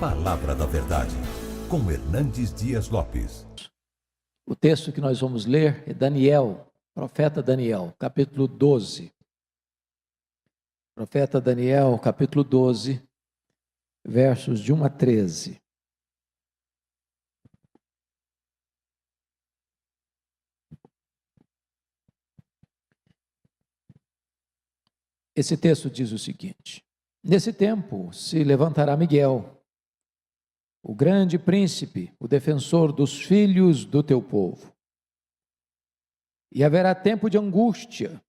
Palavra da Verdade, com Hernandes Dias Lopes. O texto que nós vamos ler é Daniel, profeta Daniel, capítulo 12. Profeta Daniel, capítulo 12, versos de 1 a 13. Esse texto diz o seguinte: nesse tempo se levantará Miguel, o grande príncipe, o defensor dos filhos do teu povo. E haverá tempo de angústia,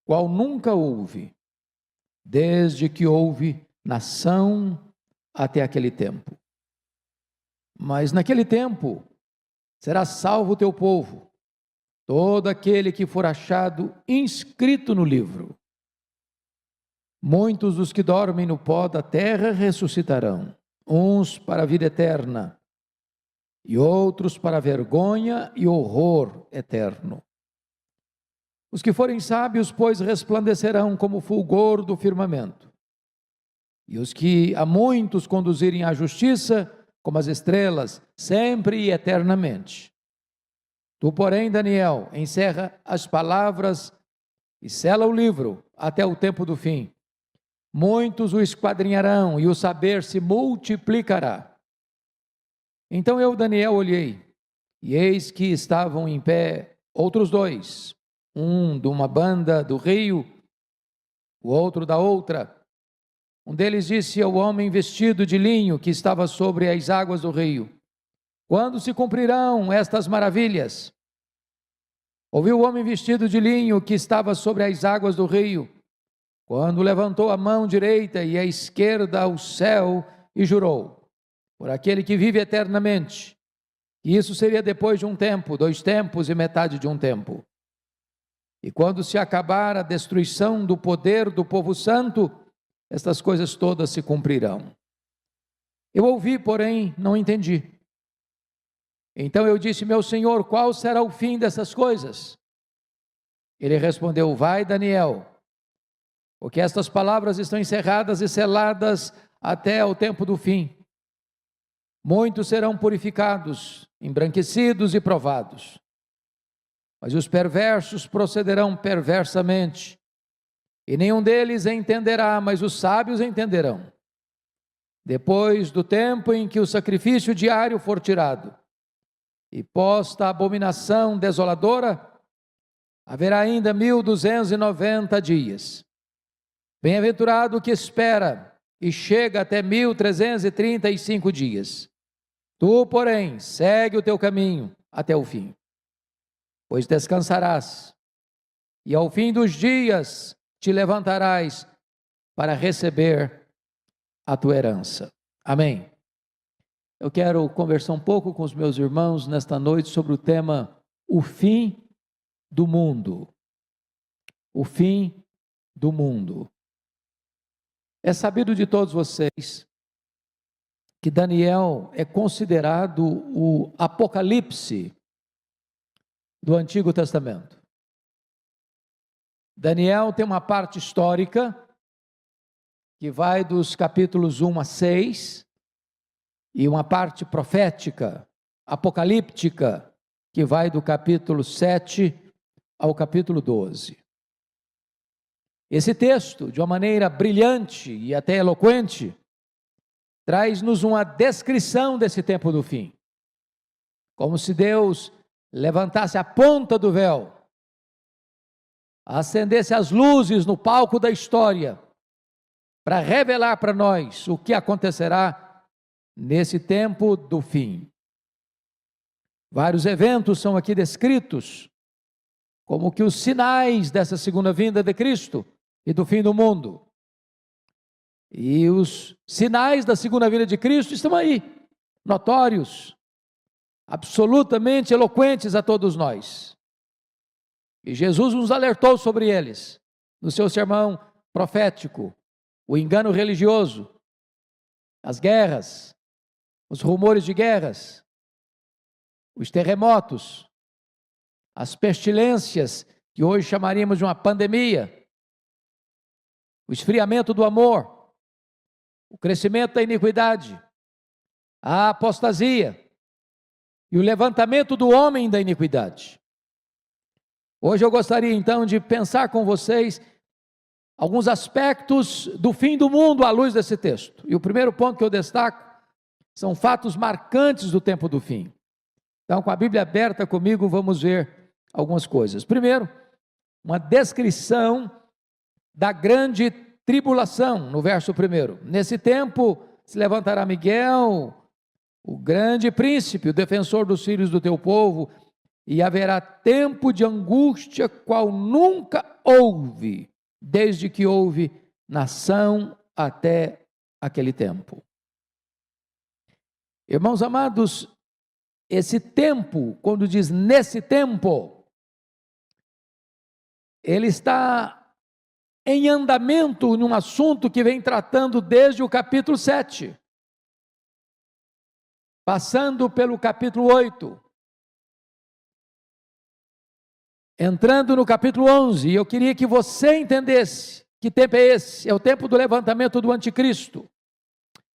qual nunca houve, desde que houve nação até aquele tempo. Mas naquele tempo será salvo o teu povo, todo aquele que for achado inscrito no livro. Muitos dos que dormem no pó da terra ressuscitarão, uns para a vida eterna, e outros para a vergonha e horror eterno. Os que forem sábios, pois, resplandecerão como o fulgor do firmamento, e os que a muitos conduzirem à justiça, como as estrelas, sempre e eternamente. Tu, porém, Daniel, encerra as palavras e sela o livro até o tempo do fim. Muitos o esquadrinharão e o saber se multiplicará. Então eu, Daniel, olhei, e eis que estavam em pé outros dois, um de uma banda do rio, o outro da outra. Um deles disse ao homem vestido de linho que estava sobre as águas do rio: quando se cumprirão estas maravilhas? Ouviu o homem vestido de linho que estava sobre as águas do rio, quando levantou a mão direita e a esquerda ao céu e jurou, por aquele que vive eternamente, que isso seria depois de um tempo, 2 tempos e metade de um tempo. E quando se acabar a destruição do poder do povo santo, estas coisas todas se cumprirão. Eu ouvi, porém, não entendi. Então eu disse: meu Senhor, qual será o fim dessas coisas? Ele respondeu: vai, Daniel, porque estas palavras estão encerradas e seladas até o tempo do fim. Muitos serão purificados, embranquecidos e provados, mas os perversos procederão perversamente, e nenhum deles entenderá, mas os sábios entenderão. Depois do tempo em que o sacrifício diário for tirado, e posta a abominação desoladora, haverá ainda 1290 dias. Bem-aventurado o que espera e chega até 1335 dias. Tu, porém, segue o teu caminho até o fim, pois descansarás, e ao fim dos dias te levantarás para receber a tua herança. Amém. Eu quero conversar um pouco com os meus irmãos nesta noite sobre o tema o fim do mundo. O fim do mundo. É sabido de todos vocês que Daniel é considerado o Apocalipse do Antigo Testamento. Daniel tem uma parte histórica que vai dos capítulos 1 a 6 e uma parte profética, apocalíptica, que vai do capítulo 7 ao capítulo 12. Esse texto, de uma maneira brilhante e até eloquente, traz-nos uma descrição desse tempo do fim. Como se Deus levantasse a ponta do véu, acendesse as luzes no palco da história, para revelar para nós o que acontecerá nesse tempo do fim. Vários eventos são aqui descritos, como que os sinais dessa segunda vinda de Cristo e do fim do mundo. E os sinais da segunda vinda de Cristo estão aí, notórios, absolutamente eloquentes a todos nós. E Jesus nos alertou sobre eles, no seu sermão profético: o engano religioso, as guerras, os rumores de guerras, os terremotos, as pestilências, que hoje chamaríamos de uma pandemia, o esfriamento do amor, o crescimento da iniquidade, a apostasia e o levantamento do homem da iniquidade. Hoje eu gostaria então de pensar com vocês alguns aspectos do fim do mundo à luz desse texto. E o primeiro ponto que eu destaco são fatos marcantes do tempo do fim. Então, com a Bíblia aberta comigo, vamos ver algumas coisas. Primeiro, uma descrição da grande tribulação, no verso 1. Nesse tempo se levantará Miguel, o grande príncipe, o defensor dos filhos do teu povo, e haverá tempo de angústia qual nunca houve, desde que houve nação até aquele tempo. Irmãos amados, esse tempo, quando diz nesse tempo, ele está em andamento num assunto que vem tratando desde o capítulo 7, passando pelo capítulo 8, entrando no capítulo 11, e eu queria que você entendesse que tempo é esse. É o tempo do levantamento do anticristo.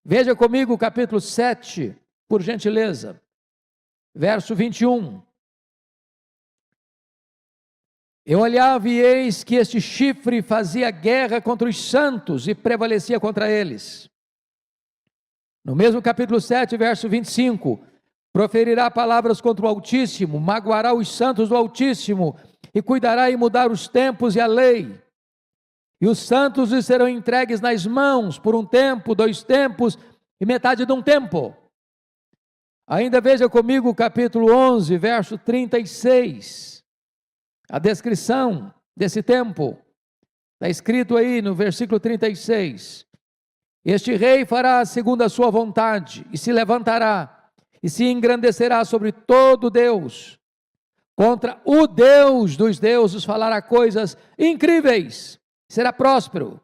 Veja comigo o capítulo 7, por gentileza, verso 21. Eu olhava e eis que este chifre fazia guerra contra os santos e prevalecia contra eles. No mesmo capítulo 7, verso 25, proferirá palavras contra o Altíssimo, magoará os santos do Altíssimo, e cuidará em mudar os tempos e a lei. E os santos lhes serão entregues nas mãos por um tempo, 2 tempos e metade de um tempo. Ainda veja comigo o capítulo 11, verso 36. A descrição desse tempo, está escrito aí no versículo 36, este rei fará segundo a sua vontade, e se levantará, e se engrandecerá sobre todo Deus, contra o Deus dos deuses falará coisas incríveis, será próspero,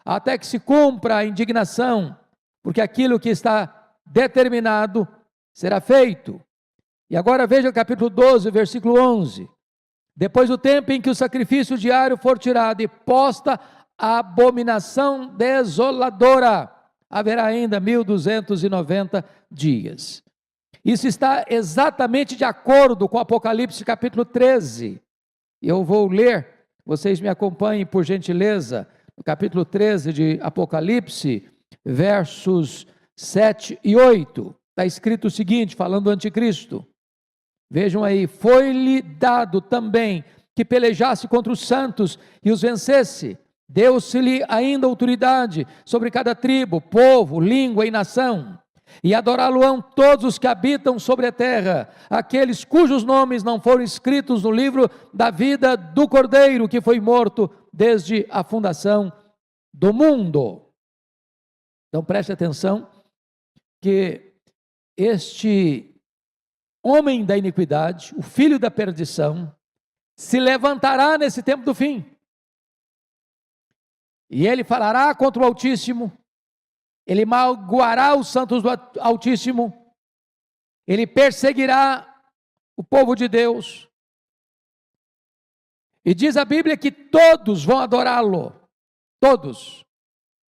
até que se cumpra a indignação, porque aquilo que está determinado será feito. E agora veja o capítulo 12, versículo 11, depois do tempo em que o sacrifício diário for tirado e posta a abominação desoladora, haverá ainda 1290 dias. Isso está exatamente de acordo com Apocalipse capítulo 13. Eu vou ler, vocês me acompanhem por gentileza, no capítulo 13 de Apocalipse, versos 7 e 8. Está escrito o seguinte, falando do anticristo. Vejam aí, foi-lhe dado também que pelejasse contra os santos e os vencesse. Deu-se-lhe ainda autoridade sobre cada tribo, povo, língua e nação. E adorá-lo-ão todos os que habitam sobre a terra, aqueles cujos nomes não foram escritos no livro da vida do Cordeiro, que foi morto desde a fundação do mundo. Então preste atenção que este homem da iniquidade, o filho da perdição, se levantará nesse tempo do fim. E ele falará contra o Altíssimo, ele magoará os santos do Altíssimo, ele perseguirá o povo de Deus. E diz a Bíblia que todos vão adorá-lo, todos,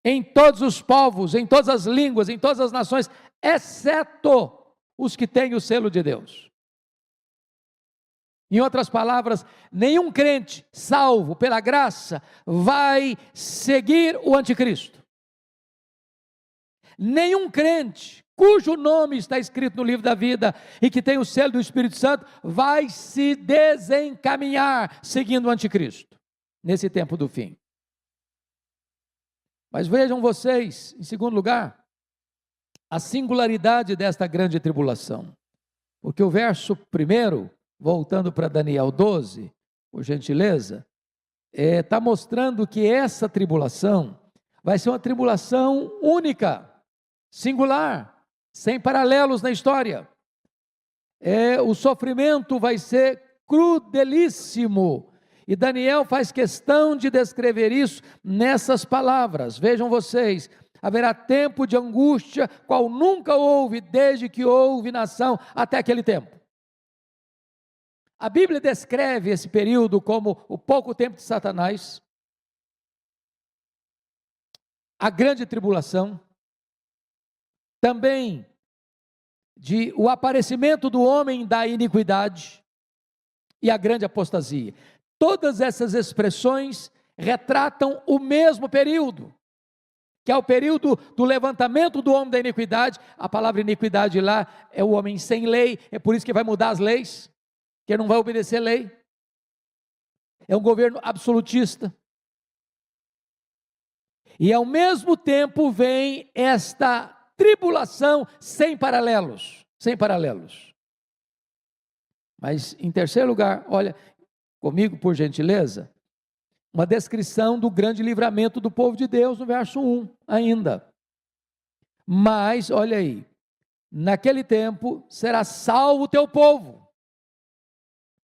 em todos os povos, em todas as línguas, em todas as nações, exceto os que têm o selo de Deus. Em outras palavras, nenhum crente salvo pela graça vai seguir o anticristo. Nenhum crente cujo nome está escrito no livro da vida e que tem o selo do Espírito Santo vai se desencaminhar seguindo o anticristo nesse tempo do fim. Mas vejam vocês, em segundo lugar, a singularidade desta grande tribulação, porque o verso 1, voltando para Daniel 12, por gentileza, está mostrando que essa tribulação vai ser uma tribulação única, singular, sem paralelos na história. O sofrimento vai ser crudelíssimo, e Daniel faz questão de descrever isso nessas palavras. Vejam vocês, haverá tempo de angústia, qual nunca houve, desde que houve nação até aquele tempo. A Bíblia descreve esse período como o pouco tempo de Satanás, a grande tribulação, também de o aparecimento do homem da iniquidade e a grande apostasia. Todas essas expressões retratam o mesmo período, que é o período do levantamento do homem da iniquidade. A palavra iniquidade lá é o homem sem lei, é por isso que vai mudar as leis, que não vai obedecer lei. É um governo absolutista. E ao mesmo tempo vem esta tribulação sem paralelos, sem paralelos. Mas em terceiro lugar, olha comigo por gentileza, uma descrição do grande livramento do povo de Deus no verso 1 ainda. Mas, olha aí, naquele tempo será salvo o teu povo.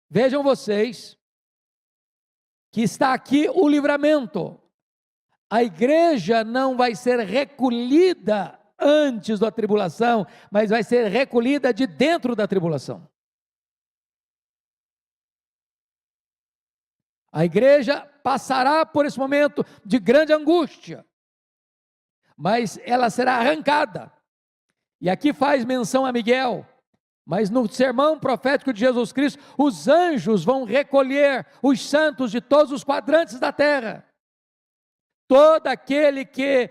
Vejam vocês que está aqui o livramento. A igreja não vai ser recolhida antes da tribulação, mas vai ser recolhida de dentro da tribulação. A igreja passará por esse momento de grande angústia, mas ela será arrancada. E aqui faz menção a Miguel, mas no sermão profético de Jesus Cristo, os anjos vão recolher os santos de todos os quadrantes da terra. Todo aquele que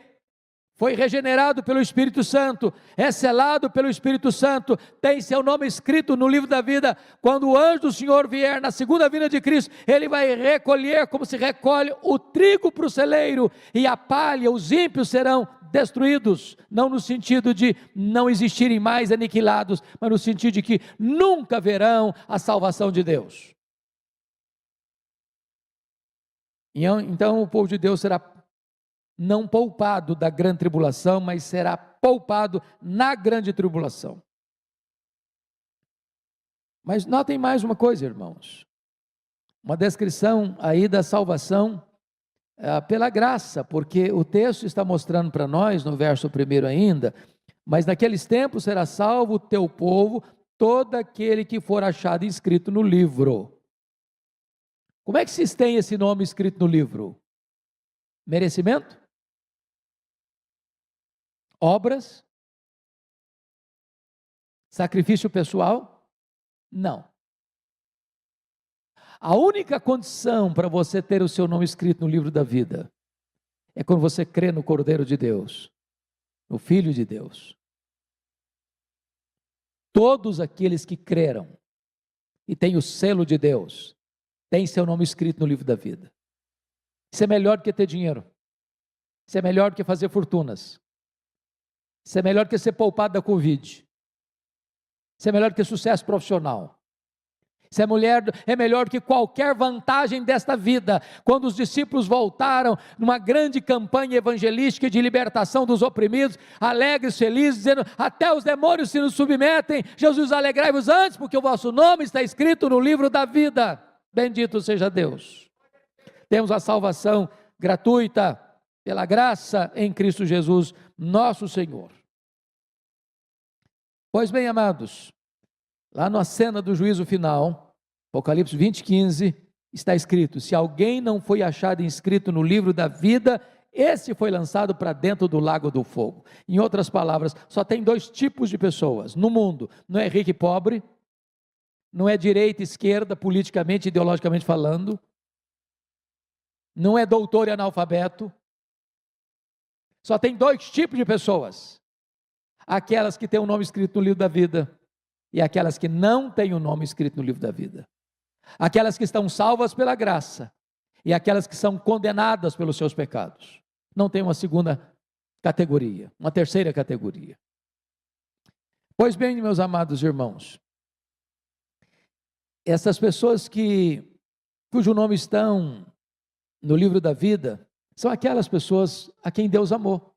foi regenerado pelo Espírito Santo, é selado pelo Espírito Santo, tem seu nome escrito no livro da vida. Quando o anjo do Senhor vier na segunda vinda de Cristo, ele vai recolher como se recolhe o trigo para o celeiro, e a palha, os ímpios serão destruídos, não no sentido de não existirem mais aniquilados, mas no sentido de que nunca verão a salvação de Deus. Então o povo de Deus será não poupado da grande tribulação, mas será poupado na grande tribulação. Mas notem mais uma coisa, irmãos, uma descrição aí da salvação pela graça, porque o texto está mostrando para nós, no verso 1 ainda, mas naqueles tempos será salvo o teu povo, todo aquele que for achado inscrito no livro. Como é que se tem esse nome escrito no livro? Merecimento? Obras? Sacrifício pessoal? Não. A única condição para você ter o seu nome escrito no livro da vida é quando você crê no Cordeiro de Deus, no Filho de Deus. Todos aqueles que creram e têm o selo de Deus, têm seu nome escrito no livro da vida. Isso é melhor do que ter dinheiro. Isso é melhor do que fazer fortunas. Isso é melhor do que ser poupado da Covid. Isso é melhor do que sucesso profissional. Isso é melhor do que qualquer vantagem desta vida. Quando os discípulos voltaram numa grande campanha evangelística de libertação dos oprimidos, alegres, felizes, dizendo: até os demônios se nos submetem, Jesus, alegrai-vos antes, porque o vosso nome está escrito no livro da vida. Bendito seja Deus. Temos a salvação gratuita pela graça em Cristo Jesus, nosso Senhor. Pois bem, amados, lá na cena do juízo final, Apocalipse 20:15, está escrito: se alguém não foi achado inscrito no livro da vida, esse foi lançado para dentro do lago do fogo. Em outras palavras, só tem dois tipos de pessoas no mundo: não é rico e pobre, não é direita e esquerda, politicamente e ideologicamente falando, não é doutor e analfabeto. Só tem dois tipos de pessoas: aquelas que têm o nome escrito no livro da vida e aquelas que não têm o nome escrito no livro da vida. Aquelas que estão salvas pela graça e aquelas que são condenadas pelos seus pecados. Não tem uma segunda categoria, uma terceira categoria. Pois bem, meus amados irmãos, essas pessoas cujo nome estão no livro da vida, são aquelas pessoas a quem Deus amou.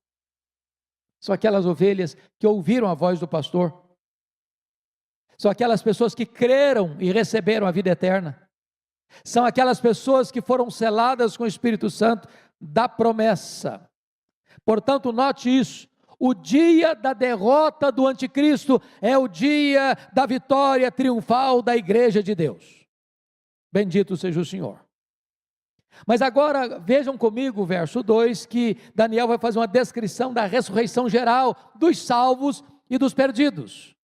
São aquelas ovelhas que ouviram a voz do pastor. São aquelas pessoas que creram e receberam a vida eterna. São aquelas pessoas que foram seladas com o Espírito Santo da promessa. Portanto, note isso: o dia da derrota do anticristo é o dia da vitória triunfal da igreja de Deus. Bendito seja o Senhor. Mas agora vejam comigo o verso 2, que Daniel vai fazer uma descrição da ressurreição geral dos salvos e dos perdidos.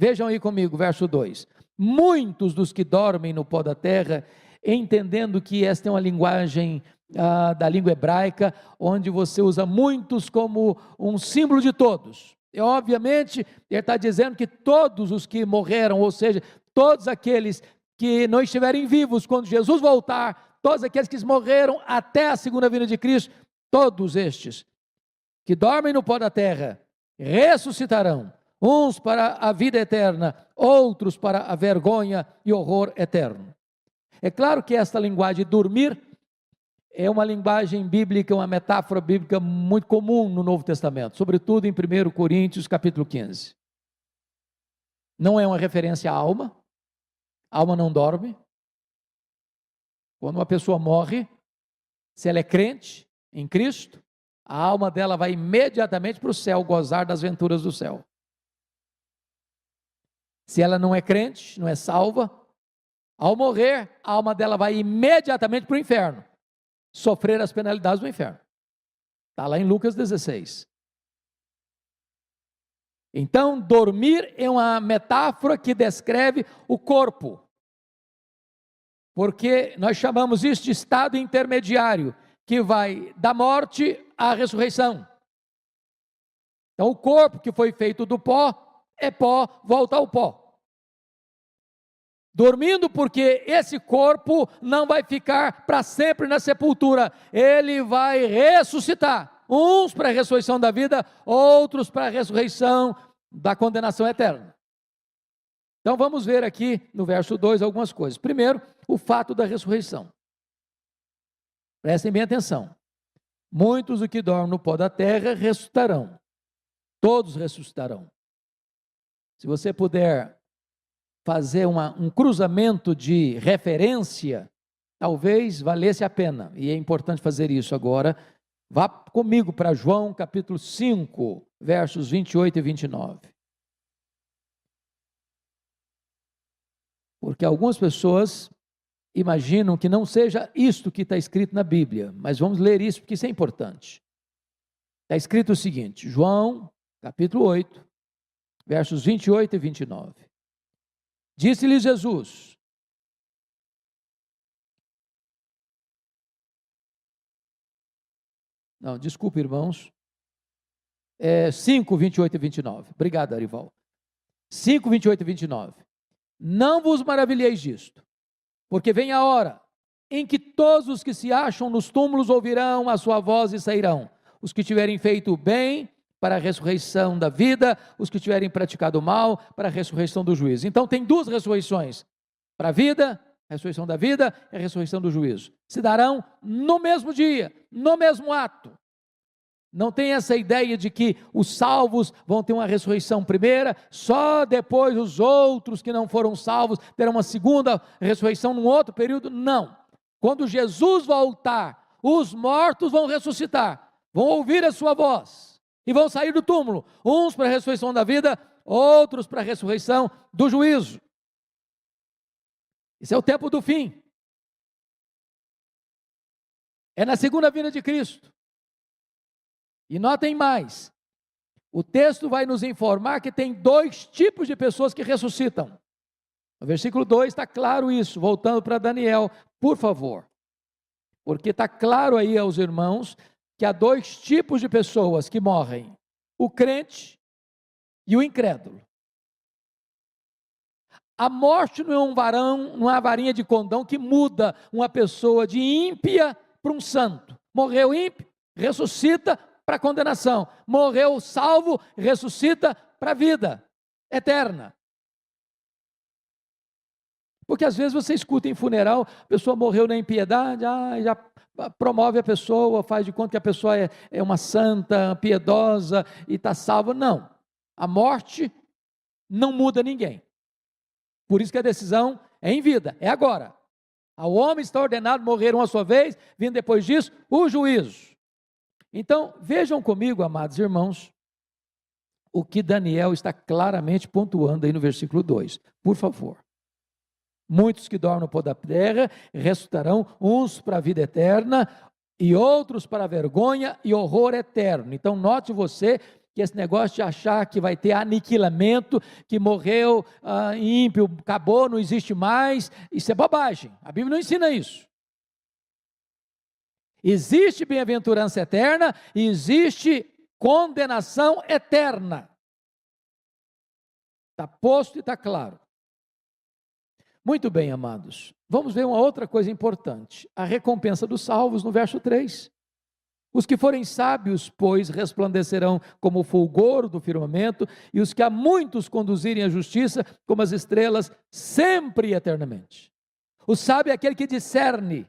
Vejam aí comigo, verso 2. Muitos dos que dormem no pó da terra, entendendo que esta é uma linguagem da língua hebraica, onde você usa muitos como um símbolo de todos. E obviamente, ele está dizendo que todos os que morreram, ou seja, todos aqueles que não estiverem vivos quando Jesus voltar, todos aqueles que morreram até a segunda vinda de Cristo, todos estes que dormem no pó da terra, ressuscitarão, uns para a vida eterna, outros para a vergonha e horror eterno. É claro que esta linguagem de dormir é uma linguagem bíblica, uma metáfora bíblica muito comum no Novo Testamento, sobretudo em 1 Coríntios capítulo 15. Não é uma referência à alma, a alma não dorme. Quando uma pessoa morre, se ela é crente em Cristo, a alma dela vai imediatamente para o céu, gozar das venturas do céu. Se ela não é crente, não é salva, ao morrer, a alma dela vai imediatamente para o inferno, sofrer as penalidades do inferno. Está lá em Lucas 16. Então, dormir é uma metáfora que descreve o corpo, porque nós chamamos isso de estado intermediário, que vai da morte à ressurreição. Então, o corpo que foi feito do pó, é pó, volta ao pó. Dormindo porque esse corpo não vai ficar para sempre na sepultura, ele vai ressuscitar, uns para a ressurreição da vida, outros para a ressurreição da condenação eterna. Então vamos ver aqui no verso 2 algumas coisas. Primeiro, o fato da ressurreição. Prestem bem atenção. Muitos do que dormem no pó da terra ressuscitarão, todos ressuscitarão. Se você puder fazer um cruzamento de referência, talvez valesse a pena, e é importante fazer isso agora. Vá comigo para João capítulo 5, versos 28 e 29. Porque algumas pessoas imaginam que não seja isto que está escrito na Bíblia, mas vamos ler isso porque isso é importante. Está escrito o seguinte, João capítulo 8, versos 28 e 29. Disse-lhe Jesus: não, desculpe, irmãos, 5, 28 e 29, obrigado, Arival, 5, 28 e 29, não vos maravilheis disto, porque vem a hora em que todos os que se acham nos túmulos ouvirão a sua voz e sairão, os que tiverem feito o bem, para a ressurreição da vida, os que tiverem praticado o mal, para a ressurreição do juízo. Então tem duas ressurreições, para a vida, a ressurreição da vida e a ressurreição do juízo. Se darão no mesmo dia, no mesmo ato. Não tem essa ideia de que os salvos vão ter uma ressurreição primeira, só depois os outros que não foram salvos terão uma segunda ressurreição num outro período. Não. Quando Jesus voltar, os mortos vão ressuscitar, vão ouvir a sua voz e vão sair do túmulo, uns para a ressurreição da vida, outros para a ressurreição do juízo. Esse é o tempo do fim. É na segunda vinda de Cristo. E notem mais, o texto vai nos informar que tem dois tipos de pessoas que ressuscitam. No versículo 2 está claro isso, voltando para Daniel, por favor. Porque está claro aí aos irmãos que há dois tipos de pessoas que morrem, o crente e o incrédulo. A morte não é um varão, não é uma varinha de condão que muda uma pessoa de ímpia para um santo. Morreu ímpio, ressuscita para a condenação. Morreu salvo, ressuscita para a vida eterna. Porque às vezes você escuta em funeral, a pessoa morreu na impiedade, já promove a pessoa, faz de conta que a pessoa é uma santa, piedosa e está salva. Não, a morte não muda ninguém. Por isso que a decisão é em vida, é agora. Ao homem está ordenado morrer uma só vez, vindo depois disso o juízo. Então, vejam comigo, amados irmãos, o que Daniel está claramente pontuando aí no versículo 2, por favor. Muitos que dormem no pó da terra ressuscitarão, uns para a vida eterna e outros para a vergonha e horror eterno. Então note você que esse negócio de achar que vai ter aniquilamento, que morreu ímpio, acabou, não existe mais, isso é bobagem, a Bíblia não ensina isso. Existe bem-aventurança eterna e existe condenação eterna. Está posto e está claro. Muito bem, amados. Vamos ver uma outra coisa importante. A recompensa dos salvos no verso 3. Os que forem sábios, pois, resplandecerão como o fulgor do firmamento, e os que a muitos conduzirem à justiça, como as estrelas, sempre e eternamente. O sábio é aquele que discerne,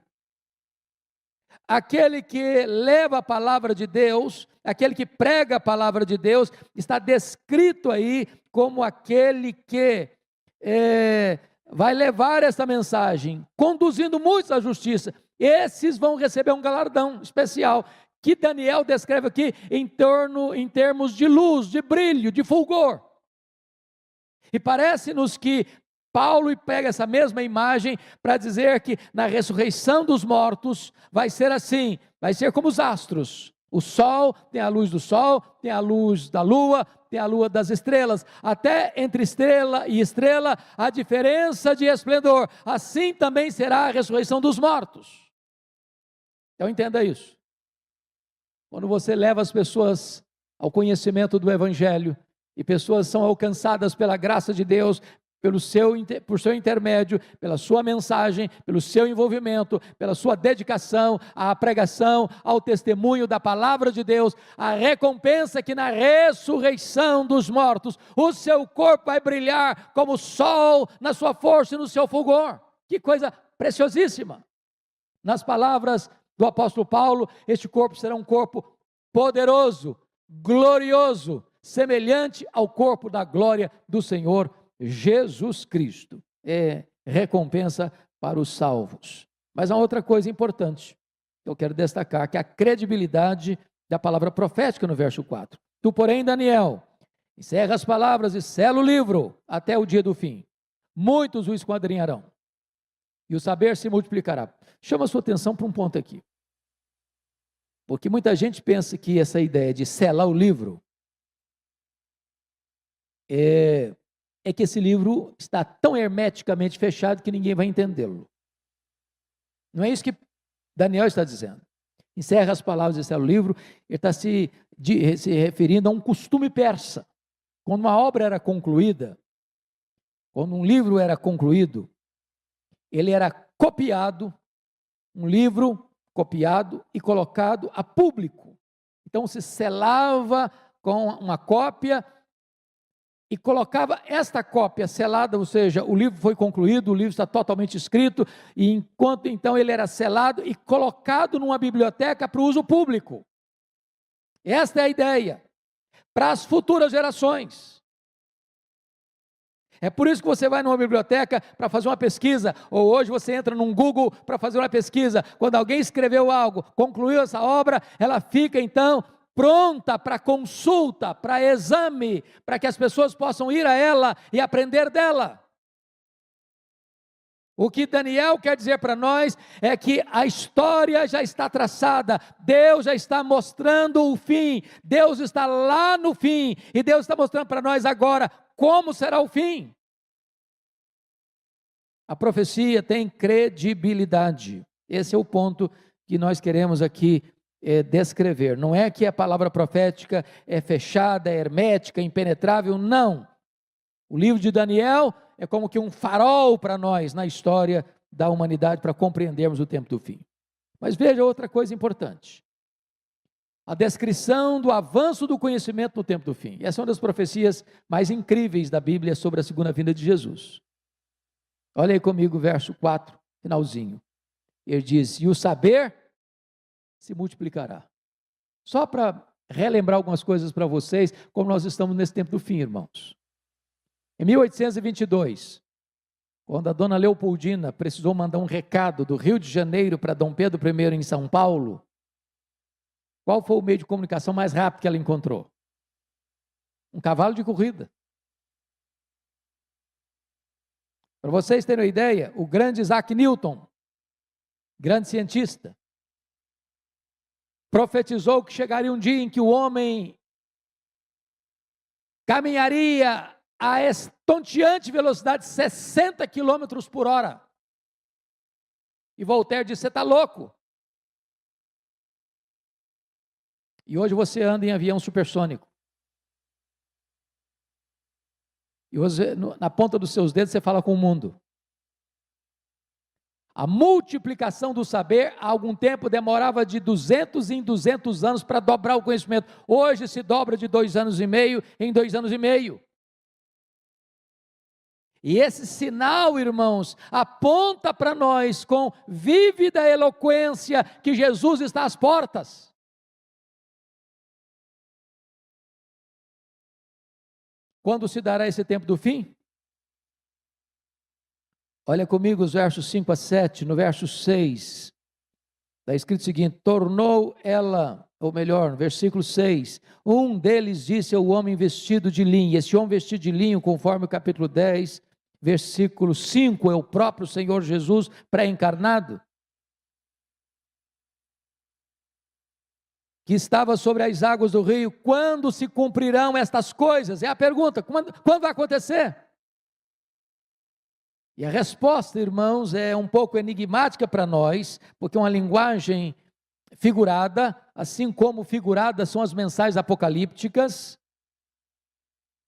aquele que leva a palavra de Deus, aquele que prega a palavra de Deus, está descrito aí como aquele que vai levar essa mensagem, conduzindo muitos à justiça. Esses vão receber um galardão especial, que Daniel descreve aqui em termos de luz, de brilho, de fulgor. E parece-nos que Paulo pega essa mesma imagem para dizer que na ressurreição dos mortos vai ser assim, vai ser como os astros. O sol tem a luz do sol, tem a luz da lua, tem a lua das estrelas. Até entre estrela e estrela há diferença de esplendor. Assim também será a ressurreição dos mortos. Então entenda isso. Quando você leva as pessoas ao conhecimento do Evangelho, e pessoas são alcançadas pela graça de Deus, por seu intermédio, pela sua mensagem, pelo seu envolvimento, pela sua dedicação à pregação, ao testemunho da palavra de Deus, a recompensa é que na ressurreição dos mortos, o seu corpo vai brilhar como o sol na sua força e no seu fulgor. Que coisa preciosíssima! Nas palavras do apóstolo Paulo, este corpo será um corpo poderoso, glorioso, semelhante ao corpo da glória do Senhor Jesus Cristo. É recompensa para os salvos. Mas há outra coisa importante que eu quero destacar, que é a credibilidade da palavra profética no verso 4. Tu, porém, Daniel, encerra as palavras e sela o livro até o dia do fim. Muitos o esquadrinharão e o saber se multiplicará. Chama a sua atenção para um ponto aqui. Porque muita gente pensa que essa ideia de selar o livro é que esse livro está tão hermeticamente fechado que ninguém vai entendê-lo. Não é isso que Daniel está dizendo. Encerra as palavras e sela o livro, ele está se referindo a um costume persa. Quando uma obra era concluída, quando um livro era concluído, ele era copiado, um livro copiado e colocado a público. Então se selava com uma cópia e colocava esta cópia selada, ou seja, o livro foi concluído, o livro está totalmente escrito, e enquanto então ele era selado e colocado numa biblioteca para o uso público. Esta é a ideia, para as futuras gerações. É por isso que você vai numa biblioteca para fazer uma pesquisa, ou hoje você entra num Google para fazer uma pesquisa. Quando alguém escreveu algo, concluiu essa obra, ela fica então pronta para consulta, para exame, para que as pessoas possam ir a ela e aprender dela. O que Daniel quer dizer para nós é que a história já está traçada, Deus já está mostrando o fim, Deus está lá no fim, e Deus está mostrando para nós agora como será o fim. A profecia tem credibilidade, esse é o ponto que nós queremos aqui descrever. Não é que a palavra profética é fechada, é hermética, impenetrável, não. O livro de Daniel é como que um farol para nós na história da humanidade, para compreendermos o tempo do fim. Mas veja outra coisa importante. A descrição do avanço do conhecimento no tempo do fim. Essa é uma das profecias mais incríveis da Bíblia sobre a segunda vinda de Jesus. Olha aí comigo o verso 4, finalzinho. Ele diz, e o saber se multiplicará. Só para relembrar algumas coisas para vocês, como nós estamos nesse tempo do fim, irmãos. Em 1822, quando a dona Leopoldina precisou mandar um recado do Rio de Janeiro para Dom Pedro I em São Paulo, qual foi o meio de comunicação mais rápido que ela encontrou? Um cavalo de corrida. Para vocês terem uma ideia, o grande Isaac Newton, grande cientista, profetizou que chegaria um dia em que o homem caminharia a estonteante velocidade de 60 quilômetros por hora. E Voltaire disse: você está louco. E hoje você anda em avião supersônico. E hoje, na ponta dos seus dedos, você fala com o mundo. A multiplicação do saber, há algum tempo, demorava de 200 em 200 anos para dobrar o conhecimento. Hoje se dobra de 2 anos e meio em 2 anos e meio. E esse sinal, irmãos, aponta para nós com vívida eloquência que Jesus está às portas. Quando se dará esse tempo do fim? Olha comigo os versos 5 a 7, no verso 6, está escrito o seguinte: tornou ela, ou melhor, no versículo 6, um deles disse ao homem vestido de linho, esse homem vestido de linho, conforme o capítulo 10, versículo 5, é o próprio Senhor Jesus pré-encarnado, que estava sobre as águas do rio. Quando se cumprirão estas coisas? É a pergunta, quando vai acontecer? E a resposta, irmãos, é um pouco enigmática para nós, porque é uma linguagem figurada, assim como figuradas são as mensagens apocalípticas.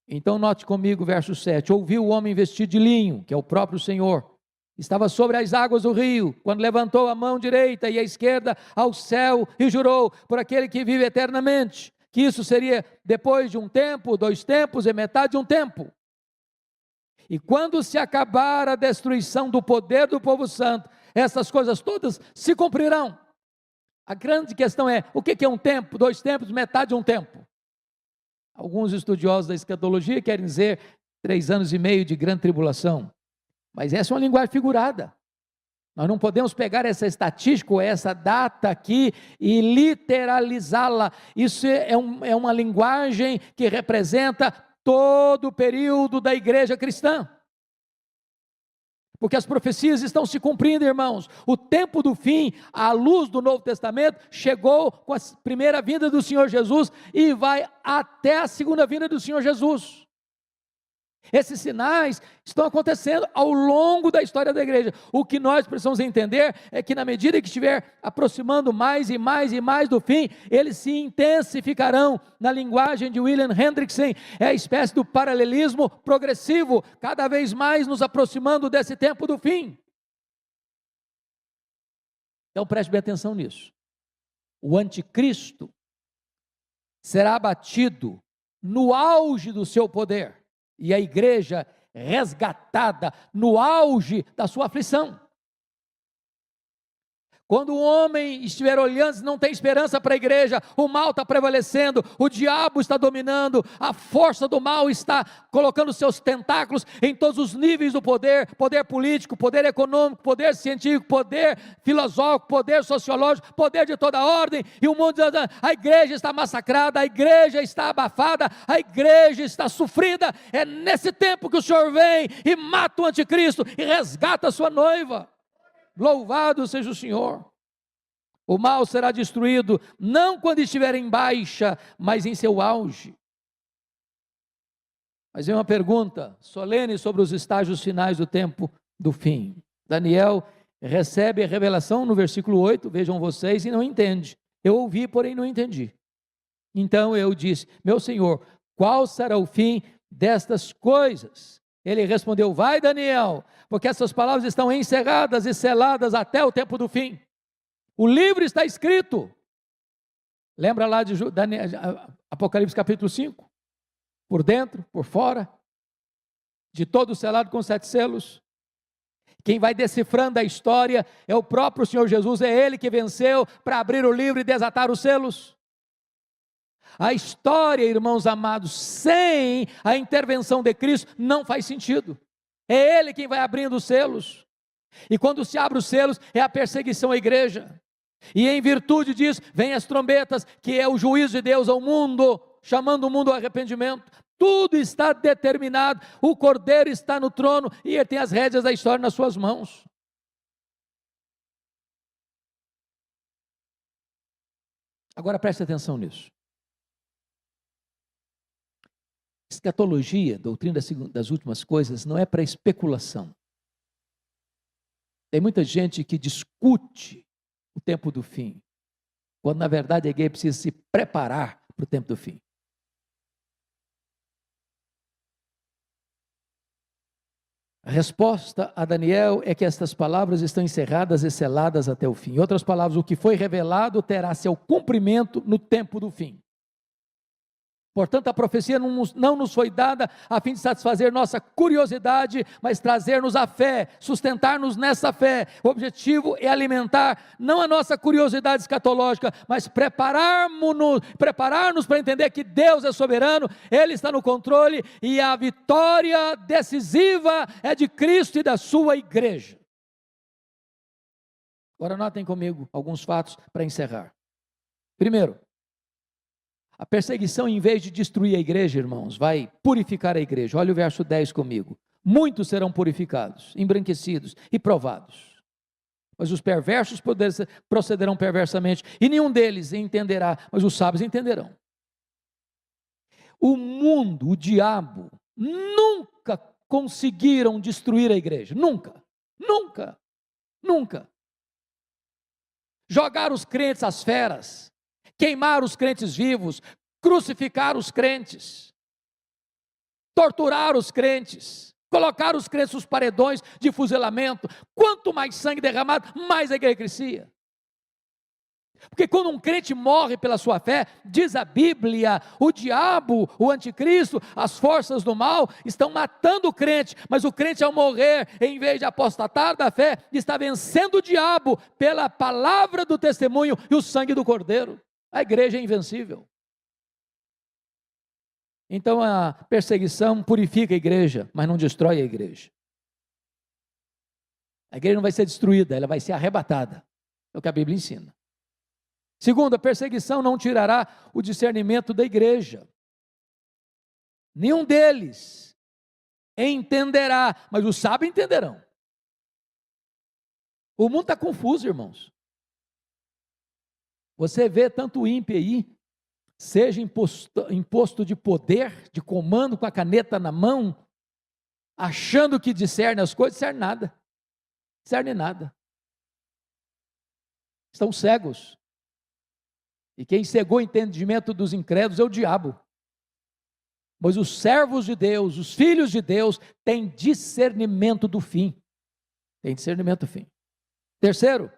Então note comigo o verso 7, ouviu o homem vestido de linho, que é o próprio Senhor, estava sobre as águas do rio, quando levantou a mão direita e a esquerda ao céu e jurou por aquele que vive eternamente, que isso seria depois de um tempo, 2 tempos e metade de um tempo. E quando se acabar a destruição do poder do povo santo, essas coisas todas se cumprirão. A grande questão é, o que é um tempo, 2 tempos, metade de um tempo? Alguns estudiosos da escatologia querem dizer 3 anos e meio de grande tribulação, mas essa é uma linguagem figurada. Nós não podemos pegar essa estatística, essa data aqui e literalizá-la. Isso é uma linguagem que representa todo o período da igreja cristã, porque as profecias estão se cumprindo, irmãos. O tempo do fim, à luz do Novo Testamento, chegou com a primeira vinda do Senhor Jesus e vai até a segunda vinda do Senhor Jesus. Esses sinais estão acontecendo ao longo da história da igreja. O que nós precisamos entender é que na medida que estiver aproximando mais e mais e mais do fim, eles se intensificarão. Na linguagem de William Hendrickson, é a espécie do paralelismo progressivo, cada vez mais nos aproximando desse tempo do fim. Então preste bem atenção nisso. O anticristo será abatido no auge do seu poder, e a igreja resgatada no auge da sua aflição. Quando o homem estiver olhando, não tem esperança para a igreja, o mal está prevalecendo, o diabo está dominando, a força do mal está colocando seus tentáculos em todos os níveis do poder, poder político, poder econômico, poder científico, poder filosófico, poder sociológico, poder de toda ordem, e o mundo diz: a igreja está massacrada, a igreja está abafada, a igreja está sofrida. É nesse tempo que o Senhor vem e mata o anticristo e resgata a sua noiva. Louvado seja o Senhor. O mal será destruído, não quando estiver em baixa, mas em seu auge. Mas é uma pergunta solene sobre os estágios finais do tempo do fim. Daniel recebe a revelação no versículo 8, vejam vocês, e não entende. Eu ouvi, porém não entendi. Então eu disse: meu Senhor, qual será o fim destas coisas? Ele respondeu: vai, Daniel, porque essas palavras estão encerradas e seladas até o tempo do fim. O livro está escrito. Lembra lá de Apocalipse capítulo 5? Por dentro, por fora, de todo selado com 7 selos. Quem vai decifrando a história é o próprio Senhor Jesus, é Ele que venceu para abrir o livro e desatar os selos. A história, irmãos amados, sem a intervenção de Cristo, não faz sentido. É Ele quem vai abrindo os selos. E quando se abre os selos, é a perseguição à igreja. E em virtude disso, vem as trombetas, que é o juízo de Deus ao mundo, chamando o mundo ao arrependimento. Tudo está determinado, o Cordeiro está no trono, e Ele tem as rédeas da história nas suas mãos. Agora preste atenção nisso. Escatologia, doutrina das últimas coisas, não é para especulação. Tem muita gente que discute o tempo do fim, quando na verdade a igreja precisa se preparar para o tempo do fim. A resposta a Daniel é que estas palavras estão encerradas e seladas até o fim. Em outras palavras, o que foi revelado terá seu cumprimento no tempo do fim. Portanto, a profecia não nos foi dada a fim de satisfazer nossa curiosidade, mas trazer-nos a fé, sustentar-nos nessa fé. O objetivo é alimentar não a nossa curiosidade escatológica, mas preparar-nos para entender que Deus é soberano, Ele está no controle e a vitória decisiva é de Cristo e da sua igreja. Agora notem comigo alguns fatos para encerrar. Primeiro, a perseguição, em vez de destruir a igreja, irmãos, vai purificar a igreja. Olha o verso 10 comigo. Muitos serão purificados, embranquecidos e provados. Mas os perversos procederão perversamente, e nenhum deles entenderá, mas os sábios entenderão. O mundo, o diabo, nunca conseguiram destruir a igreja. Nunca, nunca, nunca. Jogar os crentes às feras, queimar os crentes vivos, crucificar os crentes, torturar os crentes, colocar os crentes nos paredões de fuzilamento. Quanto mais sangue derramado, mais a igreja crescia. Porque quando um crente morre pela sua fé, diz a Bíblia, o diabo, o anticristo, as forças do mal estão matando o crente, mas o crente, ao morrer, em vez de apostatar da fé, está vencendo o diabo pela palavra do testemunho e o sangue do Cordeiro. A igreja é invencível. Então a perseguição purifica a igreja, mas não destrói a igreja. A igreja não vai ser destruída, ela vai ser arrebatada. É o que a Bíblia ensina. Segundo, a perseguição não tirará o discernimento da igreja. Nenhum deles entenderá, mas os sábios entenderão. O mundo está confuso, irmãos. Você vê tanto ímpio aí, seja imposto de poder, de comando, com a caneta na mão, achando que discerne as coisas, discerne nada. Discerne nada. Estão cegos. E quem cegou o entendimento dos incrédulos é o diabo. Mas os servos de Deus, os filhos de Deus, têm discernimento do fim. Tem discernimento do fim. Terceiro,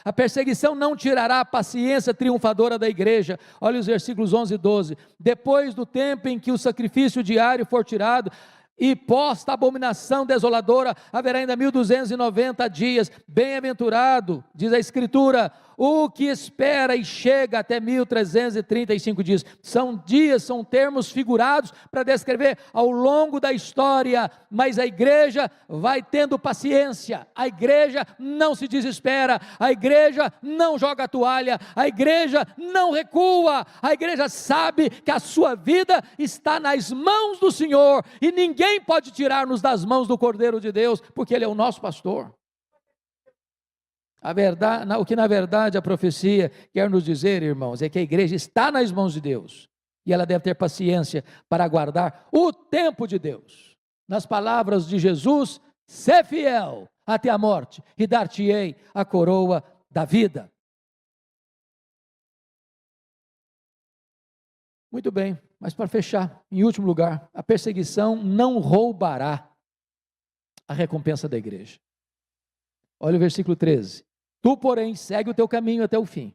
a perseguição não tirará a paciência triunfadora da igreja. Olha os versículos 11 e 12. Depois do tempo em que o sacrifício diário for tirado e posta a abominação desoladora, haverá ainda 1290 dias. Bem-aventurado, diz a Escritura, o que espera e chega até 1335 dias. São dias, são termos figurados para descrever ao longo da história, mas a igreja vai tendo paciência, a igreja não se desespera, a igreja não joga a toalha, a igreja não recua, a igreja sabe que a sua vida está nas mãos do Senhor, e ninguém pode tirar-nos das mãos do Cordeiro de Deus, porque Ele é o nosso pastor. O que na verdade a profecia quer nos dizer, irmãos, é que a igreja está nas mãos de Deus, e ela deve ter paciência para aguardar o tempo de Deus. Nas palavras de Jesus, sê fiel até a morte, e dar-te-ei a coroa da vida. Muito bem, mas para fechar, em último lugar, a perseguição não roubará a recompensa da igreja. Olha o versículo 13. Tu, porém, segue o teu caminho até o fim,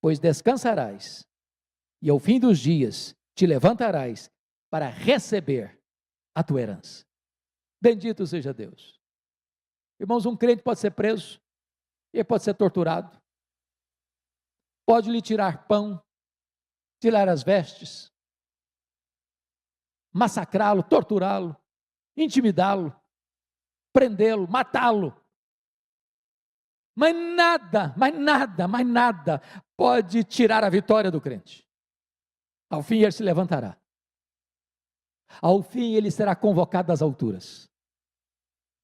pois descansarás, e ao fim dos dias te levantarás para receber a tua herança. Bendito seja Deus. Irmãos, um crente pode ser preso, ele pode ser torturado, pode lhe tirar pão, tirar as vestes, massacrá-lo, torturá-lo, intimidá-lo, prendê-lo, matá-lo. Mas nada pode tirar a vitória do crente. Ao fim ele se levantará. Ao fim ele será convocado às alturas.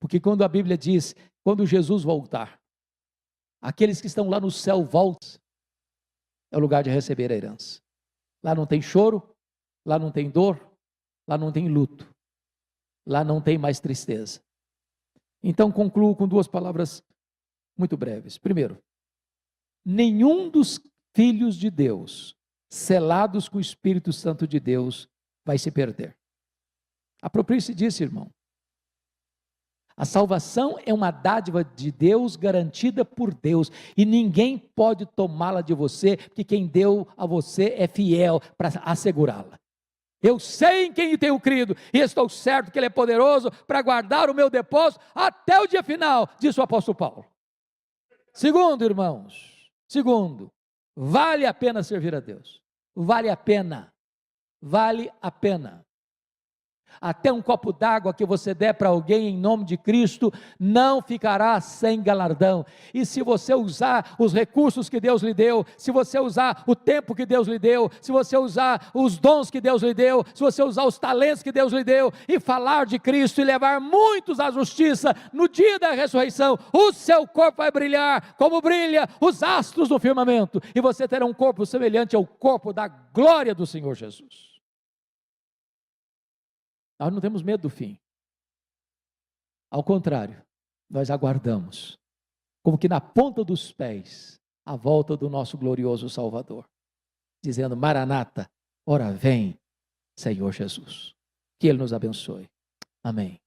Porque quando a Bíblia diz, quando Jesus voltar, aqueles que estão lá no céu voltam, é o lugar de receber a herança. Lá não tem choro, lá não tem dor, lá não tem luto, lá não tem mais tristeza. Então concluo com duas palavras muito breves. Primeiro, nenhum dos filhos de Deus, selados com o Espírito Santo de Deus, vai se perder. Aproprie-se disso, irmão. A salvação é uma dádiva de Deus, garantida por Deus, e ninguém pode tomá-la de você, porque quem deu a você é fiel para assegurá-la. Eu sei em quem tenho crido, e estou certo que Ele é poderoso para guardar o meu depósito até o dia final, disse o apóstolo Paulo. Segundo, irmãos, vale a pena servir a Deus, vale a pena. Até um copo d'água que você der para alguém em nome de Cristo, não ficará sem galardão. E se você usar os recursos que Deus lhe deu, se você usar o tempo que Deus lhe deu, se você usar os dons que Deus lhe deu, se você usar os talentos que Deus lhe deu, e falar de Cristo e levar muitos à justiça, no dia da ressurreição, o seu corpo vai brilhar, como brilha os astros do firmamento, e você terá um corpo semelhante ao corpo da glória do Senhor Jesus. Nós não temos medo do fim. Ao contrário, nós aguardamos, como que na ponta dos pés, a volta do nosso glorioso Salvador, dizendo: Maranata, ora vem, Senhor Jesus. Que Ele nos abençoe. Amém.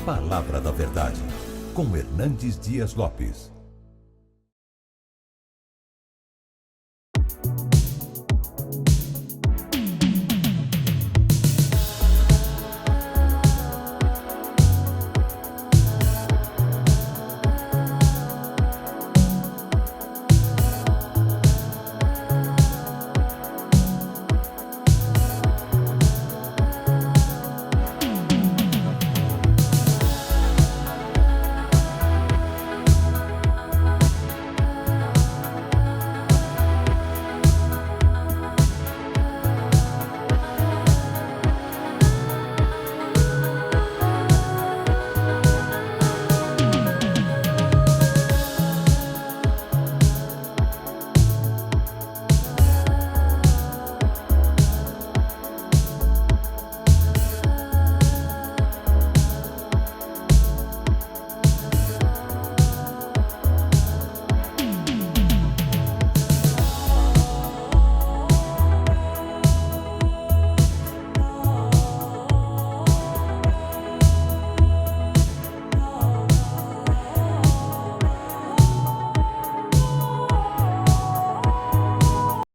Palavra da Verdade, com Hernandes Dias Lopes.